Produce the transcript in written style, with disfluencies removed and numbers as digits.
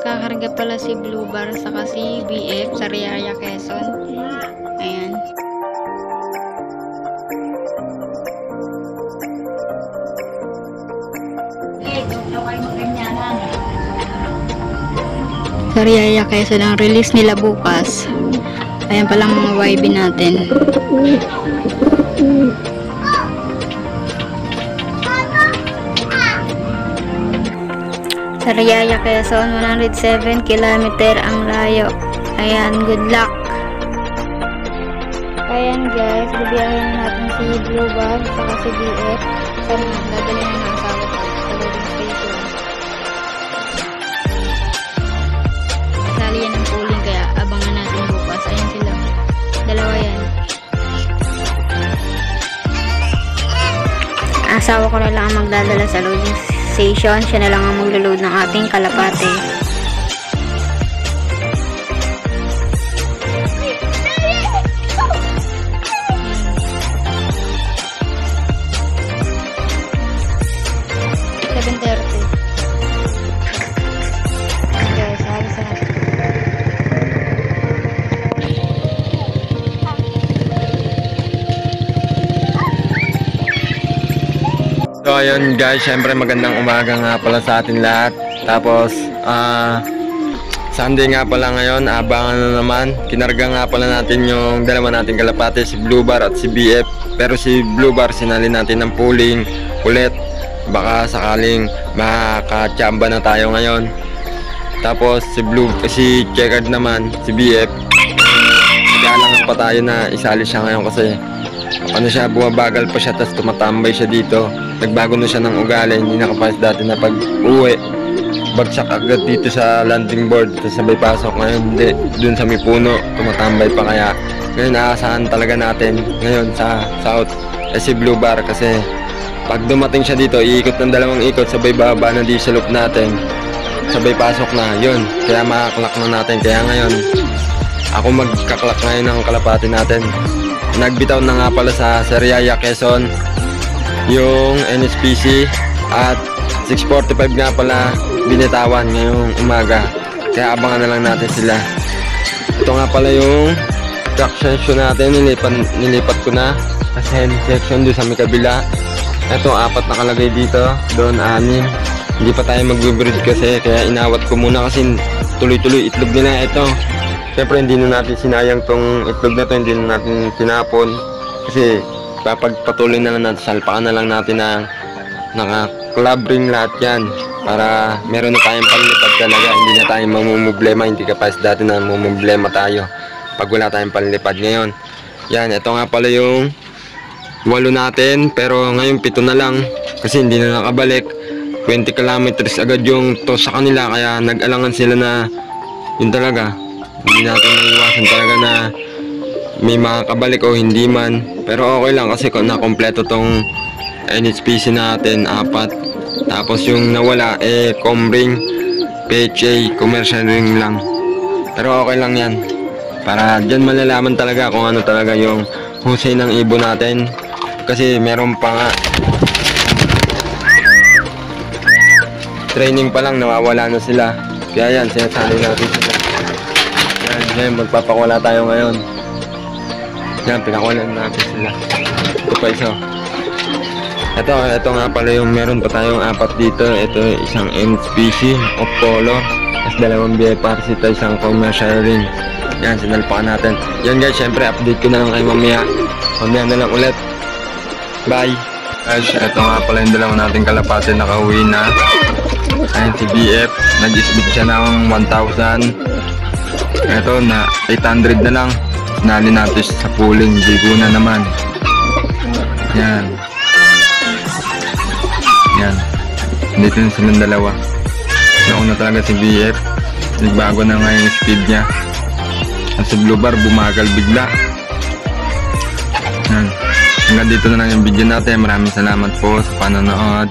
Kakarga pala si Blue Bar saka si BF sa Riaya, Quezon. Ayan. Sa Riaya, Quezon ang release nila bukas. Ayan palang mga YB natin. Sa Riaya, Quezon, 107 km ang layo. Ayan, good luck. Ayan guys, bibiyahin na natin si Blue Bar saka si BF. Saan dadali na ng asawa ko sa loading station. Sali yan ng pooling kaya abangan natin bukas. Ayan sila. Dalawa yan. Asawa ko na lang ang magdadala sa loading station. Siya na lang ang maglo-load ng ating kalapate. So ayun guys, syempre magandang umaga nga pala sa atin lahat. Tapos Sunday nga pala ngayon, abangan na naman. Kinarga nga pala natin yung dalawa nating kalapate, si Blue Bar at si BF. Pero si Blue Bar sinali natin ng pooling ulit. Baka sakaling makachamba na tayo ngayon. Tapos si Checkered naman, si BF, nag-aalangan pa tayo na isali siya ngayon kasi bumabagal pa siya, tapos tumatambay siya dito. Nagbago na siya ng ugali, hindi nakapayos dati na pag uwi bagsak agad dito sa landing board, tapos sabay pasok. Ngayon hindi, dun sa may puno tumatambay pa, kaya ngayon aasahan talaga natin ngayon sa south si Blue Bar, kasi pag dumating siya dito iikot ng dalawang ikot, sabay baba na di sa loop natin, sabay pasok na yun, kaya makaklak na natin. Kaya ngayon ako magkaklak ngayon ng kalapati natin. Nagbitaw na nga pala sa Riaya, Quezon yung NSPC at 6:45 nga pala binitawan ngayong umaga, kaya abangan na lang natin sila. Ito nga pala yung track section natin, nilipat ko na kasi section doon sa may kabila. Ito 4 nakalagay dito, doon 6. Hindi pa tayo mag-breed kasi, kaya inawat ko muna kasi tuloy-tuloy itlog nila ito. Siyempre hindi na natin sinayang tong itlog na to, hindi na natin tinapon kasi papagpatuloy na lang natin, salpakan na lang natin na naka-club ring lahat yan para meron na tayong panlipad talaga. Hindi na tayo mamumblema, hindi ka pa dati na mamumblema tayo pag wala tayong panlipad. Ngayon yan, ito nga pala yung 8 natin, pero ngayon 7 na lang kasi hindi na nakabalik. 20 kilometers agad yung to sa kanila, kaya nag-alangan sila na yun talaga, hindi natin maiwasan talaga na may makakabalik o hindi man. Pero okay lang kasi na-kompleto tong NHPC natin, 4. Tapos yung nawala comring, PHA, commercial ring lang. Pero okay lang yan, para dyan malalaman talaga kung ano talaga yung husay ng ibon natin. Kasi meron pa nga training pa lang nawawala na sila, kaya yan sinasali natin sila. Yan, magpapakawala tayo ngayon. Yan, pinakawalan natin sila. Ito pa isa. Ito nga pala yung meron pa tayong 4 dito. Ito isang NSPC of color, tapos 2 BFRC, isang commercial ring. Yan, sinalpakan natin. Yan guys, syempre update ko na lang kayo mamaya. Mamaya na lang ulit. Bye! Guys, ito nga pala yung dalawa nating kalapate, nakauwi na. Ayan si BF, nag-isbit siya ng 1,000. Ito na 800 na lang. Sinali natin sa pooling, bigo na naman. Yan. Yan. Dito na silang dalawa. Nauna talaga si BF. Nagbago na nga yung speed niya. At si Blue Bar bumagal bigla. Yan. Hanggang dito na lang yung video natin. Maraming salamat po sa panonood.